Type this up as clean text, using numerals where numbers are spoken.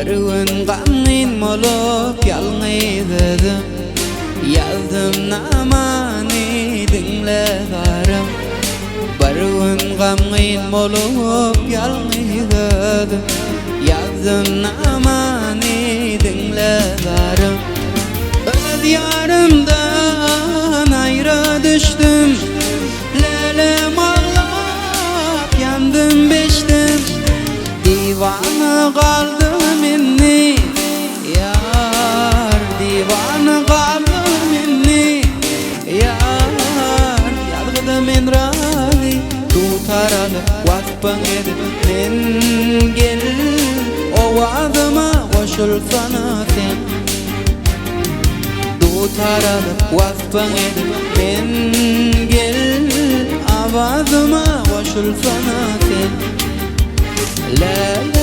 Barıvın gamın molup yalnızdım. Yazdım namani dinle varım. Barıvın gamın molup yalnızdım. Yazdım namani dinle varım. Öz yarımdan ayrı düştüm. Lelem ağlap yandım beştim. Divana kaldım inni yar, divana kaldım inni yar. Yalgıda men razi tutaralı vakfın edip men gel. Ovadıma koşulsana sen. Tutaralı vakfın edip men gel. Ovadıma koşulsana sen. La la